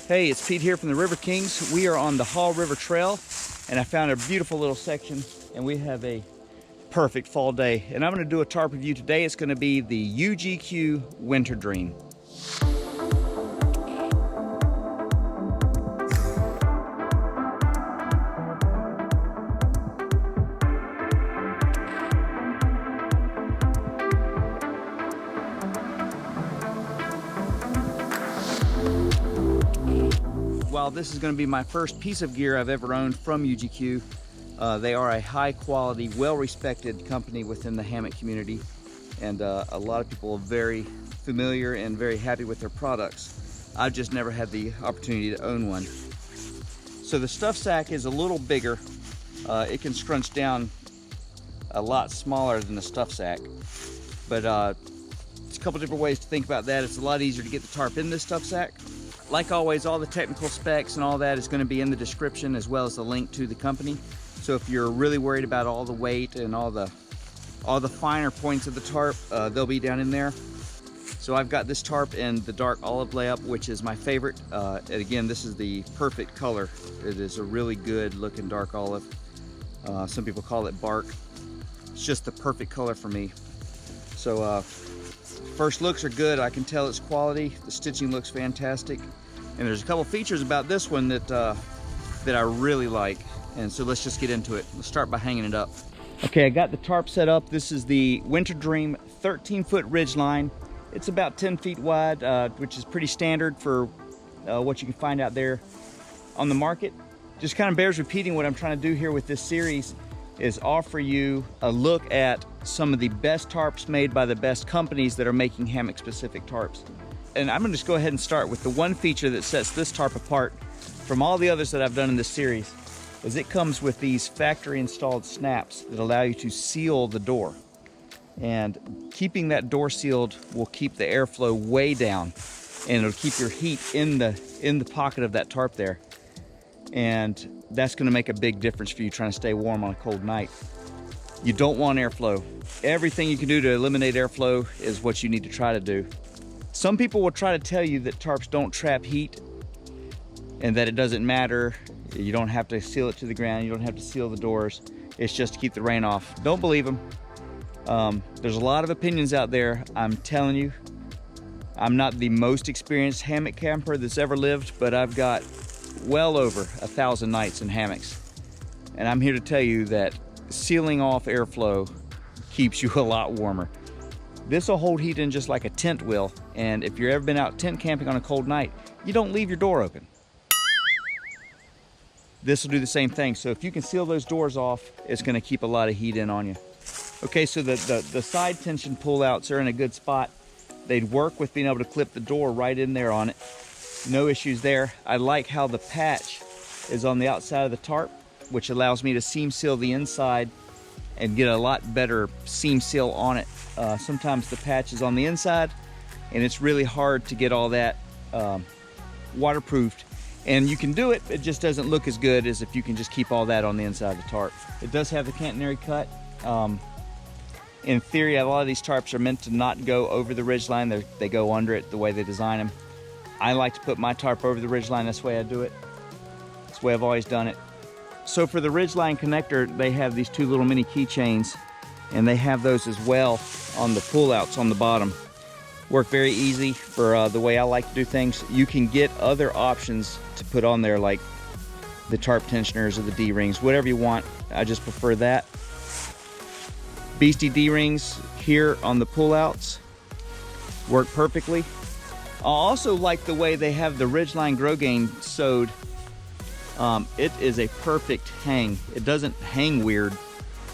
Hey, it's Pete here from the River Kings. We are on the Haw River Trail, and I found a beautiful little section, and we have a perfect fall day. And I'm going to do a tarp review today. It's going to be the UGQ Winter Dream. While this is going to be my first piece of gear I've ever owned from UGQ, they are a high quality, well-respected company within the hammock community, and a lot of people are very familiar and very happy with their products. I've just never had the opportunity to own one. So the stuff sack is a little bigger. It can scrunch down a lot smaller than the stuff sack, but it's a couple different ways to think about that. It's a lot easier to get the tarp in this stuff sack. Like always, all the technical specs and all that is going to be in the description, as well as the link to the company. So if you're really worried about all the weight and all the finer points of the tarp, they'll be down in there. So I've got this tarp in the dark olive layup, which is my favorite. And again, this is the perfect color. It is a really good looking dark olive. Some people call it bark. It's just the perfect color for me. So first looks are good. I can tell it's quality. The stitching looks fantastic. And there's a couple features about this one that I really like. And so let's just get into it. Let's start by hanging it up. Okay, I got the tarp set up. This is the Winter Dream 13-foot ridge line. It's about 10 feet wide, which is pretty standard for what you can find out there on the market. Just kind of bears repeating what I'm trying to do here with this series is offer you a look at some of the best tarps made by the best companies that are making hammock specific tarps. And I'm gonna just go ahead and start with the one feature that sets this tarp apart from all the others that I've done in this series, is it comes with these factory installed snaps that allow you to seal the door. And keeping that door sealed will keep the airflow way down, and it'll keep your heat in the pocket of that tarp there. And that's gonna make a big difference for you trying to stay warm on a cold night. You don't want airflow. Everything you can do to eliminate airflow is what you need to try to do. Some people will try to tell you that tarps don't trap heat and that it doesn't matter. You don't have to seal it to the ground. You don't have to seal the doors. It's just to keep the rain off. Don't believe them. There's a lot of opinions out there. I'm telling you, I'm not the most experienced hammock camper that's ever lived, but I've got well over 1,000 nights in hammocks. And I'm here to tell you that sealing off airflow keeps you a lot warmer. This will hold heat in just like a tent will, and if you've ever been out tent camping on a cold night, you don't leave your door open. This will do the same thing. So if you can seal those doors off, it's gonna keep a lot of heat in on you. Okay, so the side tension pullouts are in a good spot. They'd work with being able to clip the door right in there on it. No issues there. I like how the patch is on the outside of the tarp, which allows me to seam seal the inside and get a lot better seam seal on it. Sometimes the patch is on the inside and it's really hard to get all that waterproofed. And you can do it, it just doesn't look as good as if you can just keep all that on the inside of the tarp. It does have the catenary cut. In theory, a lot of these tarps are meant to not go over the ridgeline. They go under it the way they design them. I like to put my tarp over the ridgeline. That's the way I do it. That's the way I've always done it. So for the ridgeline connector, they have these two little mini keychains, and they have those as well on the pullouts on the bottom. Work very easy for the way I like to do things. You can get other options to put on there, like the tarp tensioners or the D-rings, whatever you want. I just prefer that. Beastie D-rings here on the pullouts work perfectly. I also like the way they have the ridgeline grow gain sewed. It is a perfect hang. It doesn't hang weird.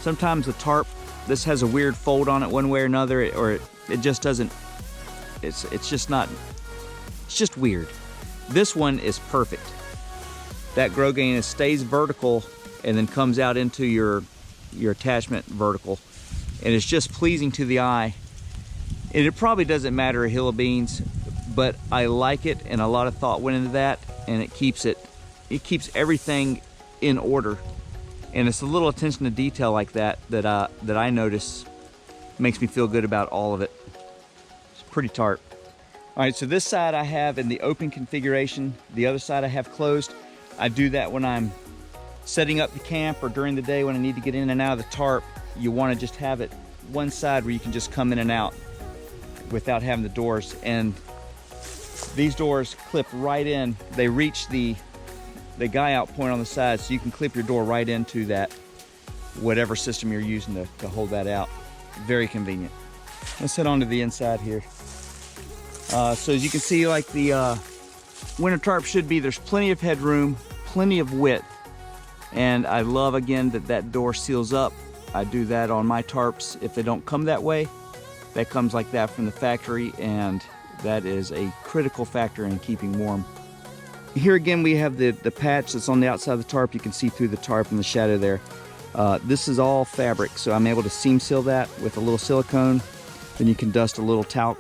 Sometimes the tarp, this has a weird fold on it one way or another, or it just doesn't, it's just not, it's just weird. This one is perfect. That grow gain stays vertical and then comes out into your attachment vertical. And it's just pleasing to the eye. And it probably doesn't matter a hill of beans, but I like it, and a lot of thought went into that, and it keeps everything in order. And it's a little attention to detail like that I notice makes me feel good about all of it. It's a pretty tarp. All right, so this side I have in the open configuration. The other side I have closed. I do that when I'm setting up the camp or during the day when I need to get in and out of the tarp. You want to just have it one side where you can just come in and out without having the doors. And these doors clip right in. They reach the guy out point on the side, so you can clip your door right into that, whatever system you're using to hold that out. Very convenient. Let's head on to the inside here. So as you can see, like the winter tarp should be, there's plenty of headroom, plenty of width. And I love, again, that door seals up. I do that on my tarps. If they don't come that way, that comes like that from the factory, and that is a critical factor in keeping warm. Here again, we have the patch that's on the outside of the tarp. You can see through the tarp in the shadow there. This is all fabric, so I'm able to seam seal that with a little silicone. Then you can dust a little talc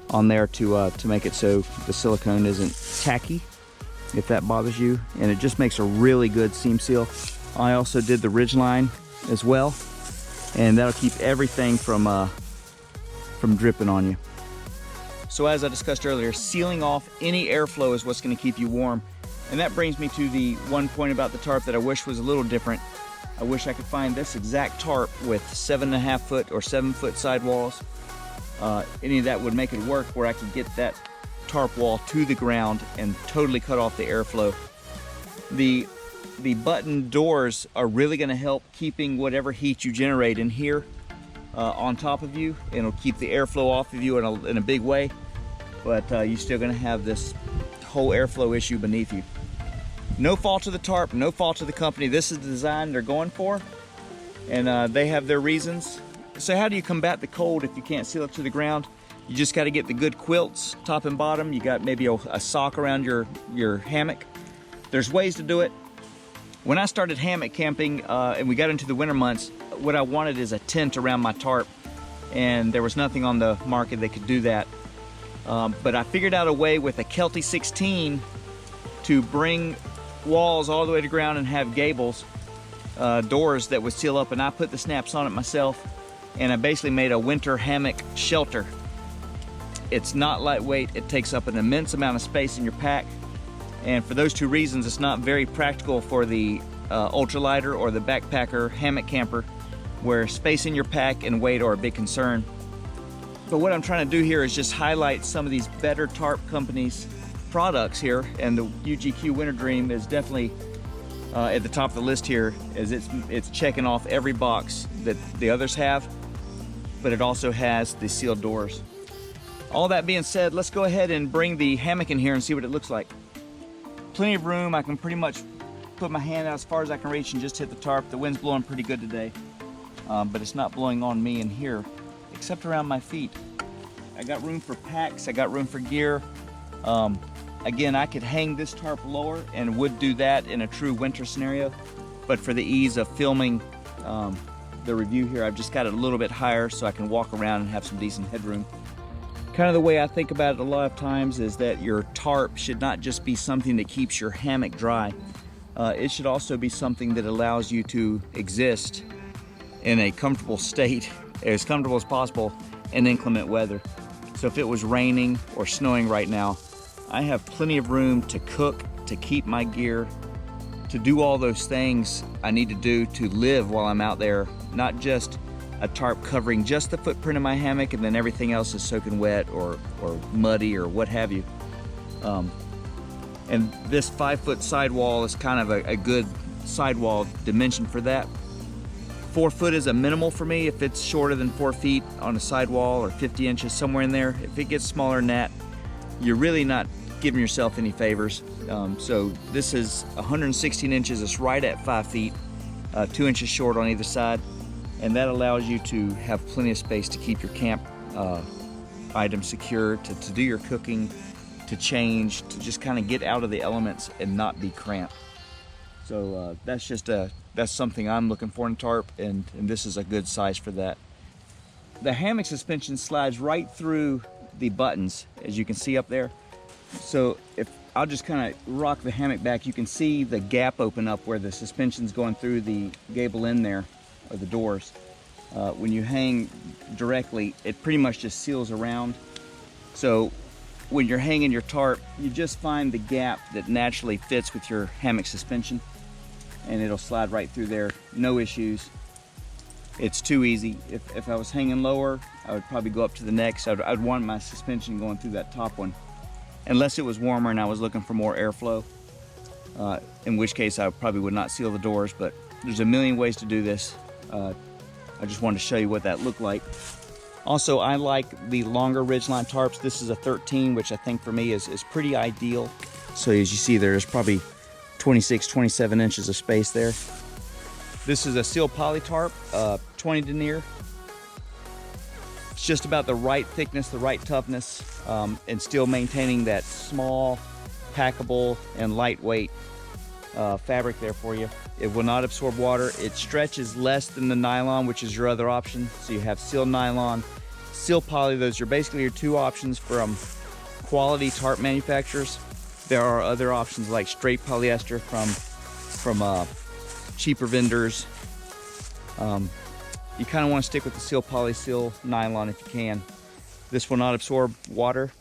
on there to make it so the silicone isn't tacky, if that bothers you, and it just makes a really good seam seal. I also did the ridge line as well, and that'll keep everything from dripping on you. So as I discussed earlier, sealing off any airflow is what's going to keep you warm. And that brings me to the one point about the tarp that I wish was a little different. I wish I could find this exact tarp with 7.5 foot or 7 foot sidewalls. Any of that would make it work where I could get that tarp wall to the ground and totally cut off the airflow. The button doors are really going to help keeping whatever heat you generate in here on top of you, and it'll keep the airflow off of you in a big way, but you're still going to have this whole airflow issue beneath you. No fault to the tarp, no fault to the company. This is the design they're going for, and they have their reasons. So how do you combat the cold if you can't seal it to the ground? You just got to get the good quilts, top and bottom. You got maybe a sock around your hammock. There's ways to do it. When I started hammock camping and we got into the winter months, what I wanted is a tent around my tarp, and there was nothing on the market that could do that. But I figured out a way with a Kelty 16 to bring walls all the way to ground and have gables, doors that would seal up, and I put the snaps on it myself, and I basically made a winter hammock shelter. It's not lightweight, it takes up an immense amount of space in your pack, and for those two reasons it's not very practical for the ultralighter or the backpacker hammock camper, where space in your pack and weight are a big concern. But what I'm trying to do here is just highlight some of these better tarp companies' products here, and the UGQ Winter Dream is definitely at the top of the list here, as it's checking off every box that the others have, but it also has the sealed doors. All that being said, let's go ahead and bring the hammock in here and see what it looks like. Plenty of room. I can pretty much put my hand out as far as I can reach and just hit the tarp. The wind's blowing pretty good today, but it's not blowing on me in here, except around my feet. I got room for packs, I got room for gear. Again, I could hang this tarp lower and would do that in a true winter scenario, but for the ease of filming the review here, I've just got it a little bit higher so I can walk around and have some decent headroom. Kind of the way I think about it a lot of times is that your tarp should not just be something that keeps your hammock dry. It should also be something that allows you to exist in a comfortable state, as comfortable as possible, in inclement weather. So if it was raining or snowing right now, I have plenty of room to cook, to keep my gear, to do all those things I need to do to live while I'm out there, not just a tarp covering just the footprint of my hammock and then everything else is soaking wet or muddy or what have you. And this 5 foot sidewall is kind of a good sidewall dimension for that. 4 foot is a minimal for me. If it's shorter than 4 feet on a sidewall, or 50 inches, somewhere in there, if it gets smaller than that, you're really not giving yourself any favors. So this is 116 inches, it's right at 5 feet, 2 inches short on either side, and that allows you to have plenty of space to keep your camp items secure, to do your cooking, to change, to just kind of get out of the elements and not be cramped. So that's something I'm looking for in tarp, and this is a good size for that. The hammock suspension slides right through the buttons, as you can see up there. So if I'll just kind of rock the hammock back, you can see the gap open up where the suspension's going through the gable in there, or the doors. When you hang directly, it pretty much just seals around. So when you're hanging your tarp, you just find the gap that naturally fits with your hammock suspension, and it'll slide right through there, no issues. It's too easy. If I was hanging lower, I would probably go up to the neck, so I'd want my suspension going through that top one, unless it was warmer and I was looking for more airflow, in which case I probably would not seal the doors, but there's a million ways to do this. I just wanted to show you what that looked like. Also, I like the longer ridgeline tarps. This is a 13, which I think for me is pretty ideal. So as you see, there's probably 26, 27 inches of space there. This is a seal poly tarp, 20 denier. It's just about the right thickness, the right toughness, and still maintaining that small, packable, and lightweight fabric there for you. It will not absorb water. It stretches less than the nylon, which is your other option. So you have seal nylon, seal poly. Those are basically your two options from quality tarp manufacturers. There are other options like straight polyester from cheaper vendors. You kind of want to stick with the seal poly, seal nylon if you can. This will not absorb water,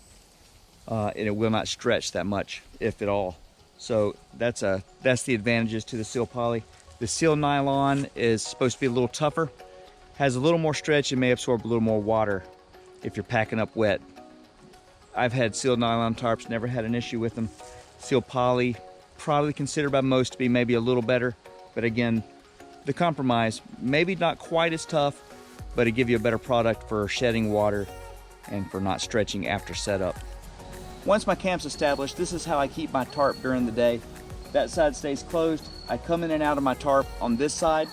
and it will not stretch that much, if at all. So that's the advantages to the seal poly. The seal nylon is supposed to be a little tougher, has a little more stretch, and may absorb a little more water if you're packing up wet. I've had seal nylon tarps, never had an issue with them. Seal poly, probably considered by most to be maybe a little better, but again, the compromise, maybe not quite as tough, but it give you a better product for shedding water and for not stretching after setup. Once my camp's established, this is how I keep my tarp during the day. That side stays closed. I come in and out of my tarp on this side.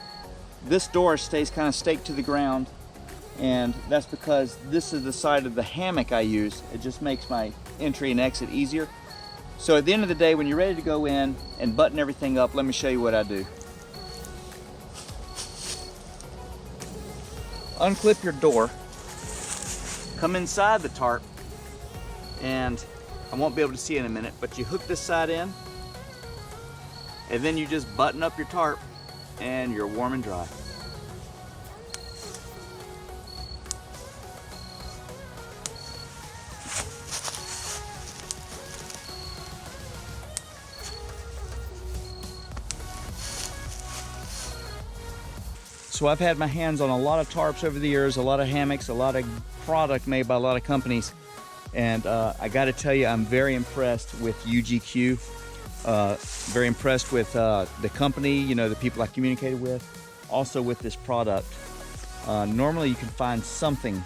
This door stays kind of staked to the ground, and that's because this is the side of the hammock I use. It just makes my entry and exit easier. So at the end of the day, when you're ready to go in and button everything up, let me show you what I do. Unclip your door, come inside the tarp, and I won't be able to see in a minute, but you hook this side in, and then you just button up your tarp, and you're warm and dry. So I've had my hands on a lot of tarps over the years, a lot of hammocks, a lot of product made by a lot of companies. And I got to tell you, I'm very impressed with UGQ, very impressed with the company, you know, the people I communicated with, also with this product. Normally you can find something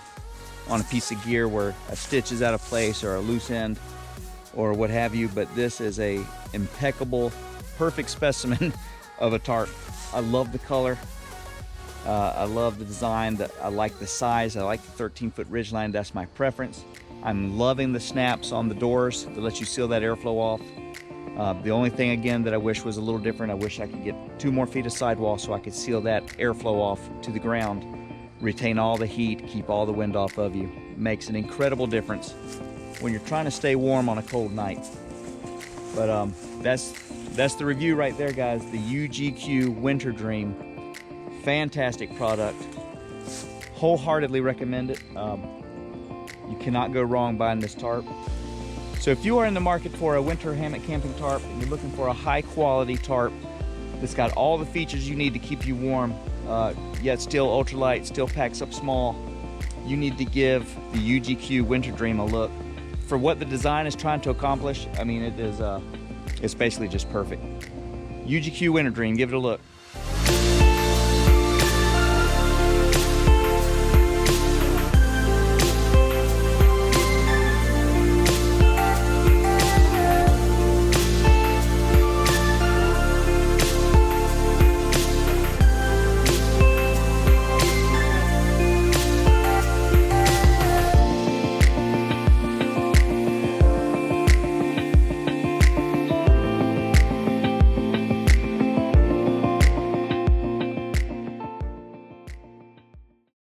on a piece of gear where a stitch is out of place or a loose end or what have you, but this is a impeccable, perfect specimen of a tarp. I love the color. I love the design. I like the size. I like the 13-foot ridgeline. That's my preference. I'm loving the snaps on the doors to let you seal that airflow off. The only thing, again, that I wish was a little different, I wish I could get 2 more feet of sidewall so I could seal that airflow off to the ground, retain all the heat, keep all the wind off of you. It makes an incredible difference when you're trying to stay warm on a cold night. But that's the review right there, guys. The UGQ Winter Dream. Fantastic product. Wholeheartedly recommend it. You cannot go wrong buying this tarp. So if you are in the market for a winter hammock camping tarp and you're looking for a high quality tarp that's got all the features you need to keep you warm, yet still ultralight, still packs up small, you need to give the UGQ Winter Dream a look. For what the design is trying to accomplish, I mean, it's basically just perfect. UGQ Winter Dream, give it a look.